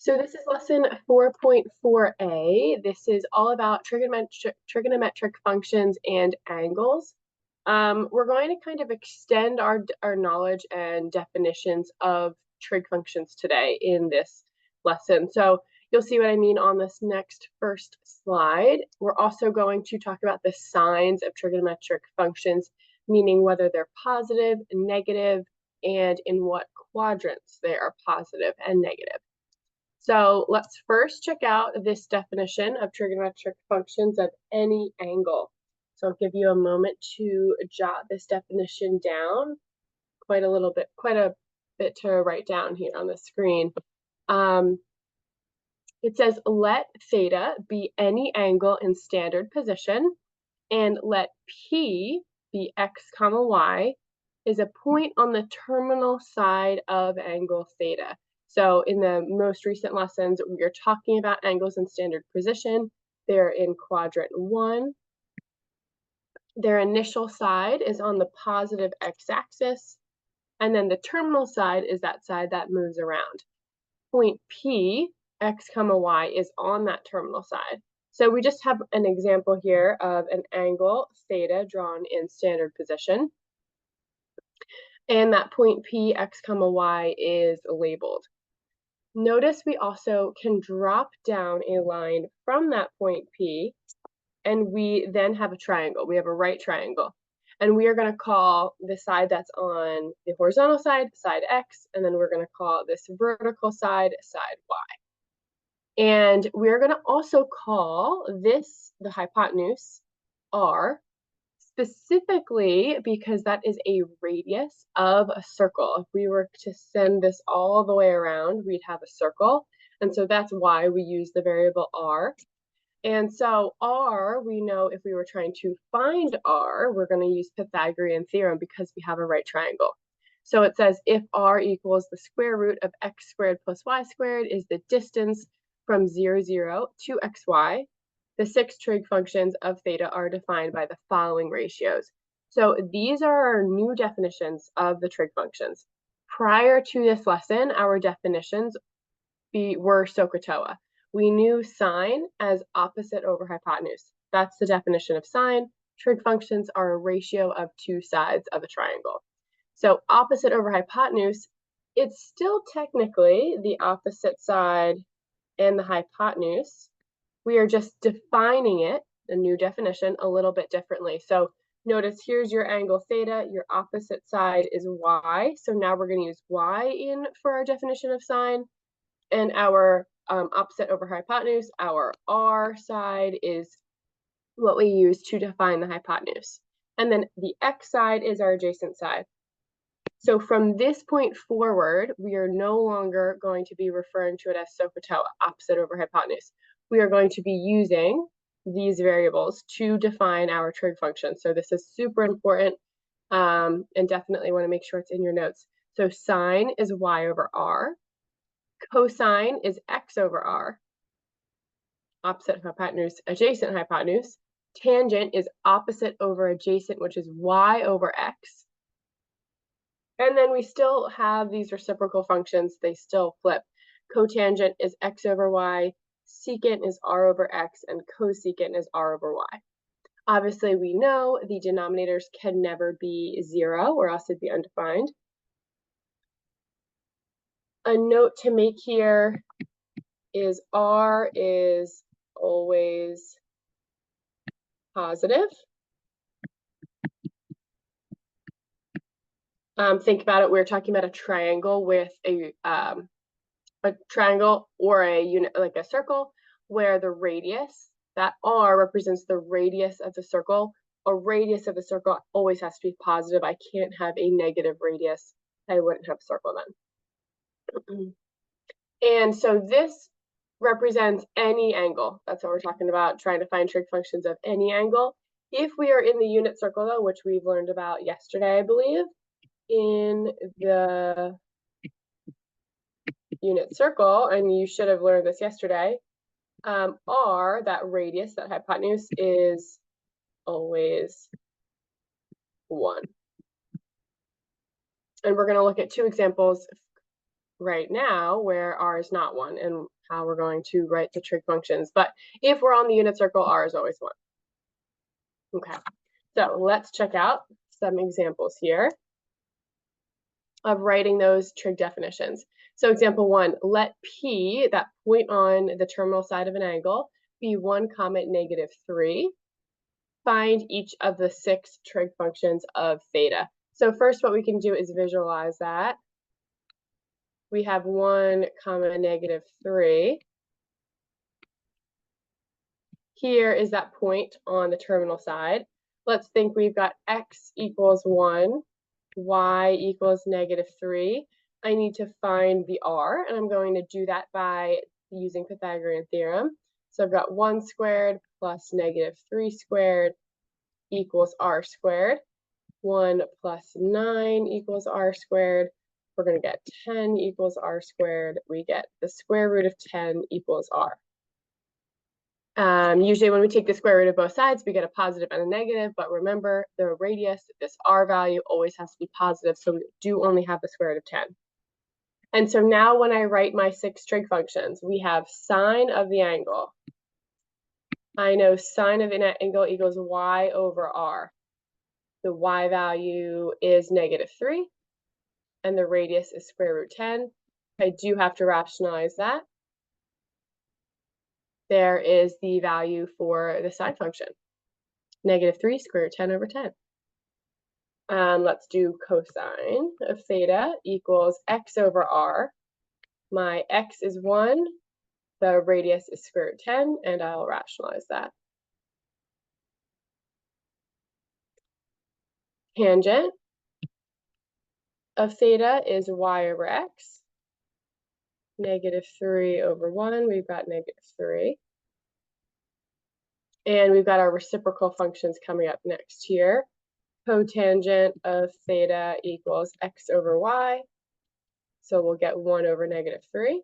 So this is lesson 4.4a. This is all about trigonometric functions and angles. We're going to kind of extend our knowledge and definitions of trig functions today in this lesson. So you'll see what I mean on this next first slide. We're also going to talk about the signs of trigonometric functions, meaning whether they're positive, negative, and in what quadrants they are positive and negative. So let's first check out this definition of trigonometric functions at any angle. So I'll give you a moment to jot this definition down. Quite a bit to write down here on the screen. It says, let theta be any angle in standard position, and let P be x comma y is a point on the terminal side of angle theta. So in the most recent lessons, we are talking about angles in standard position. They're in quadrant 1. Their initial side is on the positive x-axis, and then the terminal side is that side that moves around. Point P, x comma y, is on that terminal side. So we just have an example here of an angle theta drawn in standard position. And that point P, x comma y, is labeled. Notice we also can drop down a line from that point P, and we then have a triangle. We have a right triangle. And we are going to call the side that's on the horizontal side, side x, and then we're going to call this vertical side, side y. And we're going to also call this, the hypotenuse, r, specifically because that is a radius of a circle. If we were to send this all the way around, we'd have a circle. And so that's why we use the variable r. And so r, we know if we were trying to find r, we're going to use Pythagorean theorem because we have a right triangle. So it says if r equals the square root of x squared plus y squared is the distance from 0, 0 to xy, the 6 trig functions of theta are defined by the following ratios. So these are our new definitions of the trig functions. Prior to this lesson, our definitions were SOHCAHTOA. We knew sine as opposite over hypotenuse. That's the definition of sine. Trig functions are a ratio of two sides of a triangle. So opposite over hypotenuse, it's still technically the opposite side and the hypotenuse. We are just defining it, a new definition, a little bit differently. So notice here's your angle theta, your opposite side is y. So now we're going to use y in for our definition of sine. And our opposite over hypotenuse, our r side, is what we use to define the hypotenuse. And then the x side is our adjacent side. So from this point forward, we are no longer going to be referring to it as SOHCAHTOA, opposite over hypotenuse. We are going to be using these variables to define our trig function. So this is super important, and definitely want to make sure it's in your notes. So sine is y over r. Cosine is x over r. Opposite hypotenuse, adjacent hypotenuse. Tangent is opposite over adjacent, which is y over x. And then we still have these reciprocal functions. They still flip. Cotangent is x over y. Secant is r over x. And cosecant is r over y. Obviously, we know the denominators can never be 0, or else it'd be undefined. A note to make here is r is always positive. Think about it. We're talking about a triangle with a triangle or a unit like a circle where the radius, that r represents the radius of the circle. A radius of the circle always has to be positive. I can't have a negative radius. I wouldn't have a circle then. And so this represents any angle. That's what we're talking about, trying to find trig functions of any angle. If we are in the unit circle, though, which we've learned about yesterday, I believe, in the unit circle, and you should have learned this yesterday, r, that radius, that hypotenuse, is always 1. And we're going to look at two examples right now where r is not 1 and how we're going to write the trig functions. But if we're on the unit circle, r is always 1. Okay, so let's check out some examples here of writing those trig definitions. So example 1, let P, that point on the terminal side of an angle, be 1 comma negative 3. Find each of the 6 trig functions of theta. So first what we can do is visualize that. We have 1 comma negative 3. Here is that point on the terminal side. Let's think we've got x equals 1, y equals negative 3. I need to find the r, and I'm going to do that by using Pythagorean theorem. So I've got 1 squared plus negative 3 squared equals r squared. 1 plus 9 equals r squared. We're going to get 10 equals r squared. We get the square root of 10 equals r. Usually when we take the square root of both sides, we get a positive and a negative, but remember the radius, this r value always has to be positive, so we do only have the square root of 10. And so now when I write my 6 trig functions, we have sine of the angle. I know sine of an angle equals y over r. The y value is negative 3, and the radius is square root 10. I do have to rationalize that. There is the value for the sine function, negative 3 square root 10 over 10. Let's do cosine of theta equals x over r. My x is 1, the radius is square root 10, and I'll rationalize that. Tangent of theta is y over x. Negative 3 over 1, we've got negative 3. And we've got our reciprocal functions coming up next here. Cotangent of theta equals x over y. So we'll get 1 over negative 3.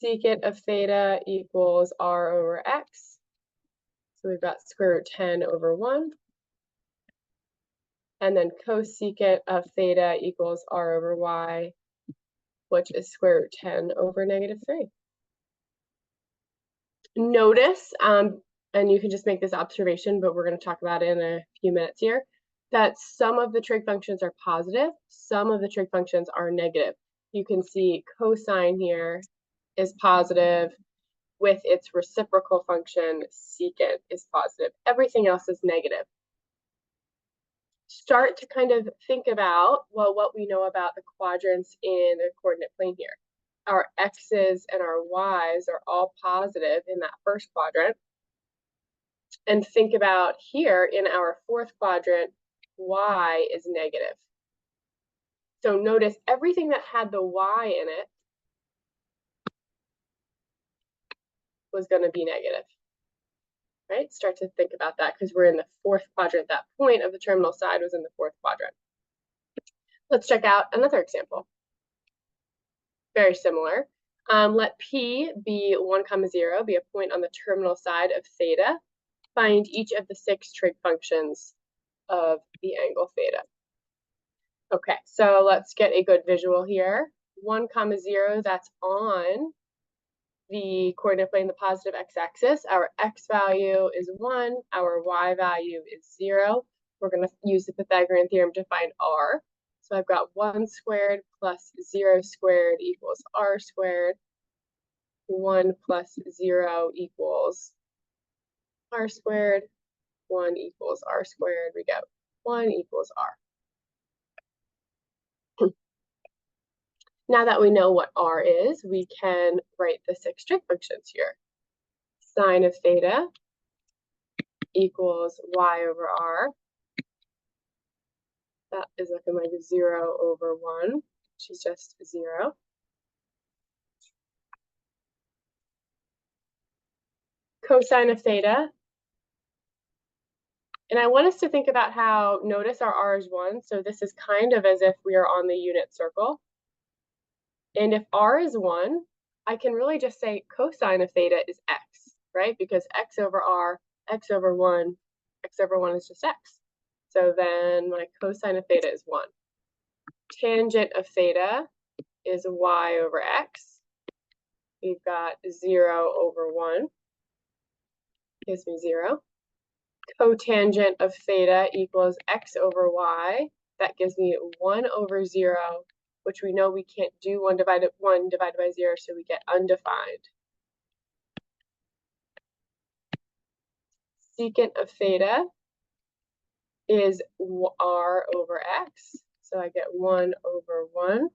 Secant of theta equals r over x. So we've got square root 10 over 1. And then cosecant of theta equals r over y, which is square root 10 over negative 3. Notice, and you can just make this observation, but we're going to talk about it in a few minutes here, that some of the trig functions are positive, some of the trig functions are negative. You can see cosine here is positive with its reciprocal function, secant is positive. Everything else is negative. Start to kind of think about, well, what we know about the quadrants in the coordinate plane here. Our x's and our y's are all positive in that first quadrant. And think about here in our fourth quadrant, y is negative. So notice everything that had the y in it was going to be negative. Right? Start to think about that because we're in the fourth quadrant. That point of the terminal side was in the fourth quadrant. Let's check out another example. Very similar. Let P be 1 comma 0, be a point on the terminal side of theta. Find each of the 6 trig functions of the angle theta. Okay, so let's get a good visual here. 1 comma 0, that's on the coordinate plane, the positive x-axis. Our x value is 1, our y value is 0. We're going to use the Pythagorean theorem to find r. So I've got 1 squared plus 0 squared equals r squared. 1 plus 0 equals r squared. 1 equals r squared. We get 1 equals r. Now that we know what r is, we can write the 6 trig functions here. Sine of theta equals y over r. That is looking like 0 over 1, which is just 0. Cosine of theta. And I want us to think about how, notice our r is 1, so this is kind of as if we are on the unit circle. And if r is 1, I can really just say cosine of theta is x, right? Because x over r, x over 1 is just x. So then my cosine of theta is 1. Tangent of theta is y over x. We've got 0 over 1, gives me 0. Cotangent of theta equals x over y. That gives me 1 over 0, which we know we can't do 1 divided by 0, so we get undefined. Secant of theta is r over x, so I get 1 over 1.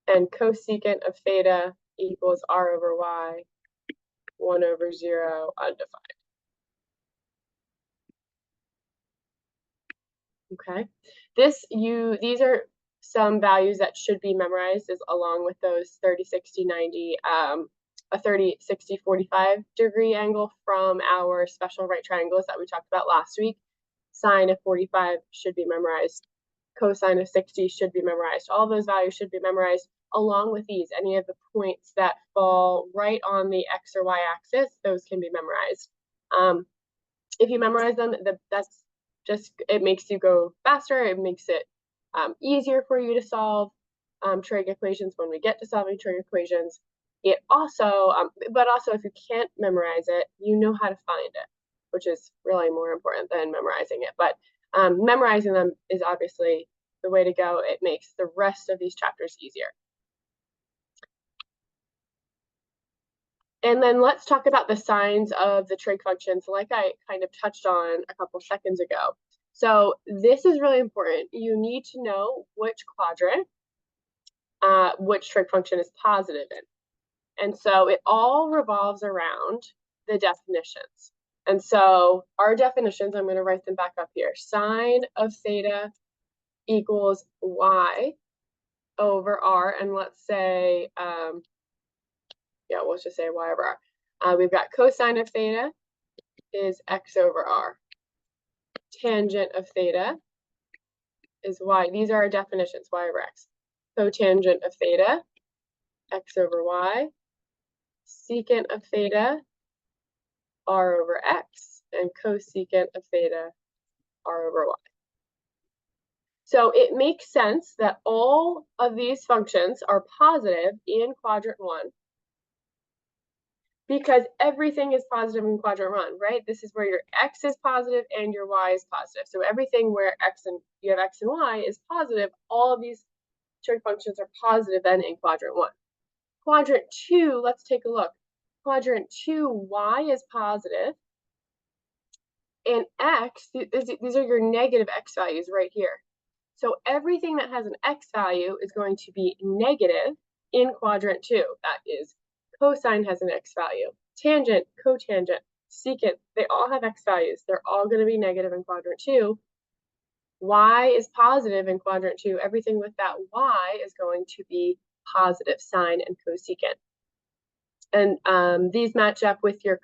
And cosecant of theta equals r over y, 1 over 0, undefined. Okay, these are some values that should be memorized along with those 30, 60, 90, a 30, 60, 45 degree angle from our special right triangles that we talked about last week. Sine of 45 should be memorized. Cosine of 60 should be memorized. All those values should be memorized along with these. Any of the points that fall right on the x or y axis, those can be memorized. If you memorize them, that's just, it makes you go faster. It makes it easier for you to solve trig equations when we get to solving trig equations. It also, but also if you can't memorize it, you know how to find it, which is really more important than memorizing it. But memorizing them is obviously the way to go. It makes the rest of these chapters easier. And then let's talk about the signs of the trig functions, like I kind of touched on a couple seconds ago. So this is really important. You need to know which quadrant, which trig function is positive in. And so it all revolves around the definitions. And so our definitions, I'm going to write them back up here. Sine of theta equals y over r. And let's say, yeah, we'll just say y over r. We've got cosine of theta is x over r. Tangent of theta is y. These are our definitions, y over x. Cotangent of theta, x over y. Secant of theta, r over x. And cosecant of theta, r over y. So it makes sense that all of these functions are positive in quadrant 1 because everything is positive in quadrant 1, right? This is where your x is positive and your y is positive. So everything where you have x and y is positive, all of these trig functions are positive then in quadrant 1. Quadrant 2, let's take a look. Quadrant 2, y is positive, and x, these are your negative x values right here. So everything that has an x value is going to be negative in quadrant 2. That is, cosine has an x value. Tangent, cotangent, secant, they all have x values. They're all going to be negative in quadrant 2. Y is positive in quadrant 2. Everything with that y is going to be positive, sine and cosecant. And these match up with your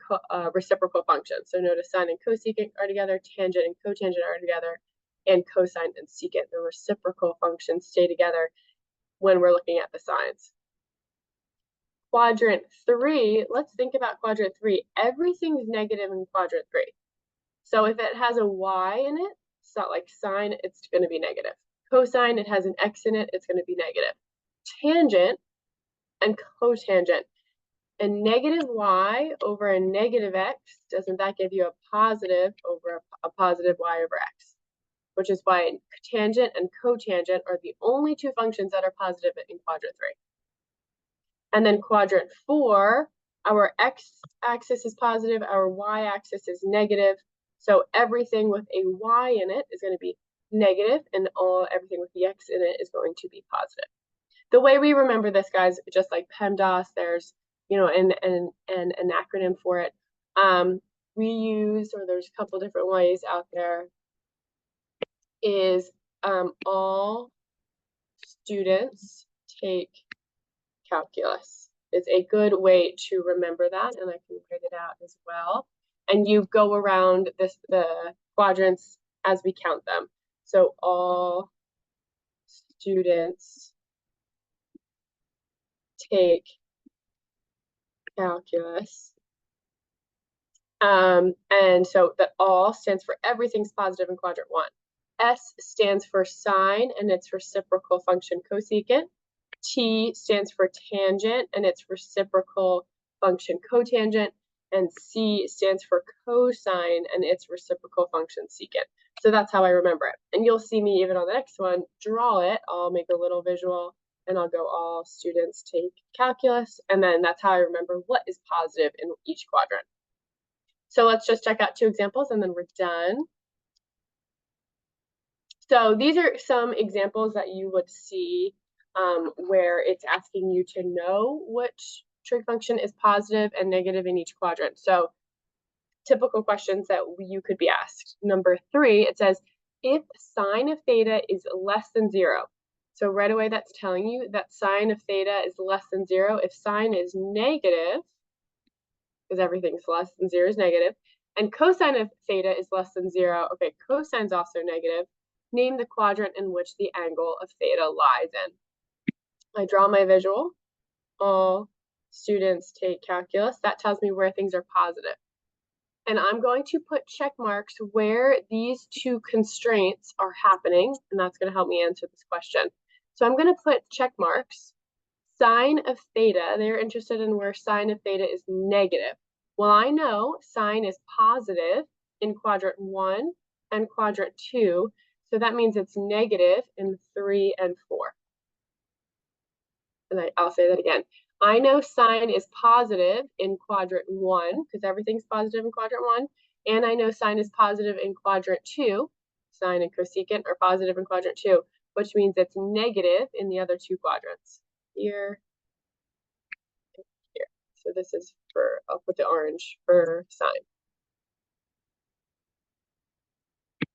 reciprocal functions. So notice sine and cosecant are together, tangent and cotangent are together, and cosine and secant, the reciprocal functions, stay together when we're looking at the signs. Quadrant 3, let's think about quadrant 3. Everything's negative in quadrant 3. So if it has a y in it, it's not like sine, it's going to be negative. Cosine, it has an x in it, it's going to be negative. Tangent and cotangent. A negative y over a negative x, doesn't that give you a positive over a positive y over x? Which is why tangent and cotangent are the only two functions that are positive in quadrant 3. And then quadrant 4, our x-axis is positive, our y-axis is negative. So everything with a y in it is going to be negative, and everything with the x in it is going to be positive. The way we remember this, guys, just like PEMDAS, there's an acronym for it. We use, or there's a couple different ways out there, is all students take calculus. It's a good way to remember that, and I can write it out as well. And you go around the quadrants as we count them. So all students take calculus. And so that all stands for everything's positive in quadrant 1. S stands for sine and its reciprocal function cosecant. T stands for tangent and its reciprocal function cotangent. And C stands for cosine and its reciprocal function secant. So that's how I remember it. And you'll see me even on the next one draw it. I'll make a little visual and I'll go all students take calculus. And then that's how I remember what is positive in each quadrant. So let's just check out 2 examples and then we're done. So these are some examples that you would see where it's asking you to know which trig function is positive and negative in each quadrant. So typical questions that you could be asked. Number 3, it says, if sine of theta is less than 0. So right away that's telling you that sine of theta is less than 0. If sine is negative, because everything's less than 0 is negative, and cosine of theta is less than 0. Okay, cosine's also negative. Name the quadrant in which the angle of theta lies in. I draw my visual. All students take calculus. That tells me where things are positive. And I'm going to put check marks where these 2 constraints are happening, and that's going to help me answer this question. So I'm going to put check marks. Sine of theta, they're interested in where sine of theta is negative. Well, I know sine is positive in quadrant 1 and quadrant 2, so that means it's negative in 3 and 4. And I'll say that again. I know sine is positive in quadrant 1, because everything's positive in quadrant 1, and I know sine is positive in quadrant 2. Sine and cosecant are positive in quadrant 2, which means it's negative in the other 2 quadrants. Here, here. So this is for, I'll put the orange for sine.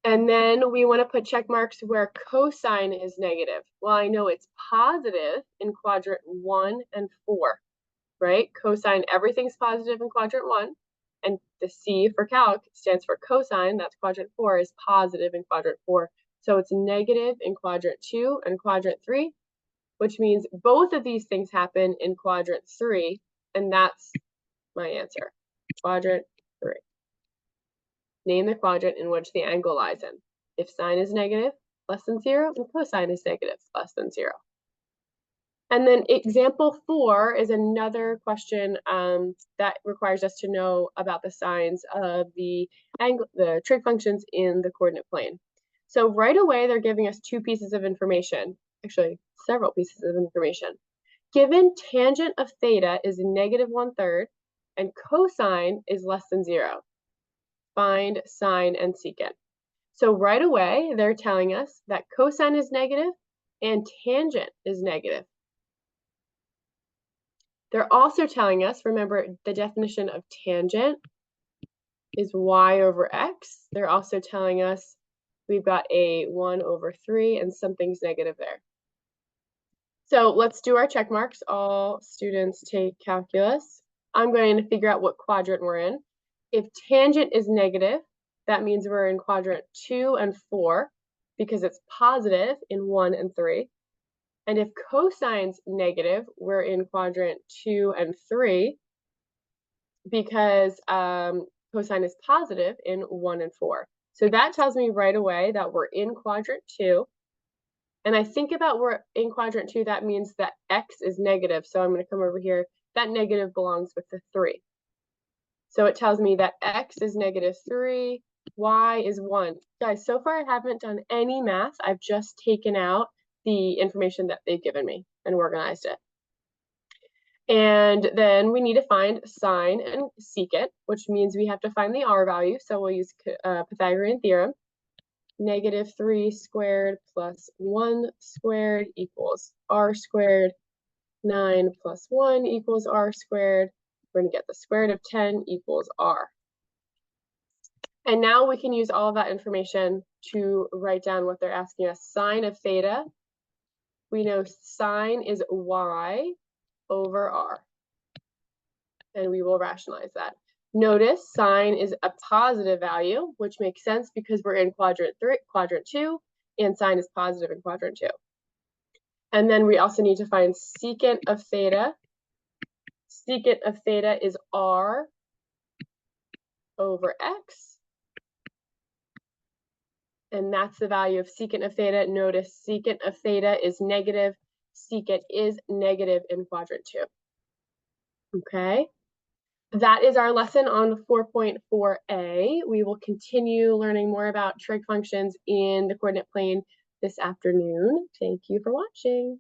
And then we want to put check marks where cosine is negative. Well, I know it's positive in quadrant 1 and 4, right? Cosine, everything's positive in quadrant 1. And the C for calc stands for cosine, that's quadrant 4, is positive in quadrant 4. So it's negative in quadrant 2 and quadrant 3, which means both of these things happen in quadrant 3, and that's my answer, quadrant 3. Name the quadrant in which the angle lies in. If sine is negative, less than 0, and cosine is negative, less than 0. And then example 4 is another question that requires us to know about the signs of the trig functions in the coordinate plane. So right away, they're giving us 2 pieces of information, actually several pieces of information. Given tangent of theta is negative 1/3 and cosine is less than 0. Find sine and secant. So right away, they're telling us that cosine is negative and tangent is negative. They're also telling us, remember the definition of tangent is y over x. They're also telling us we've got a 1/3 and something's negative there. So let's do our check marks. All students take calculus. I'm going to figure out what quadrant we're in. If tangent is negative, that means we're in quadrant 2 and 4 because it's positive in 1 and 3. And if cosine's negative, we're in quadrant 2 and 3 because cosine is positive in 1 and 4. So that tells me right away that we're in quadrant 2. And I think about we're in quadrant 2, that means that x is negative. So I'm going to come over here. That negative belongs with the 3. So it tells me that x is negative 3, y is 1. Guys, so far I haven't done any math. I've just taken out the information that they've given me and organized it. And then we need to find sine and secant, which means we have to find the r value. So we'll use Pythagorean theorem. Negative 3 squared plus 1 squared equals r squared. 9 plus 1 equals r squared. We're going to get the square root of 10 equals r. And now we can use all of that information to write down what they're asking us. Sine of theta, we know sine is y over r. And we will rationalize that. Notice sine is a positive value, which makes sense because we're in quadrant 2, and sine is positive in quadrant 2. And then we also need to find secant of theta. Secant of theta is r over x. and that's the value of secant of theta. Notice secant of theta is negative. Secant is negative in quadrant 2. Okay, that is our lesson on 4.4a. We will continue learning more about trig functions in the coordinate plane this afternoon. Thank you for watching.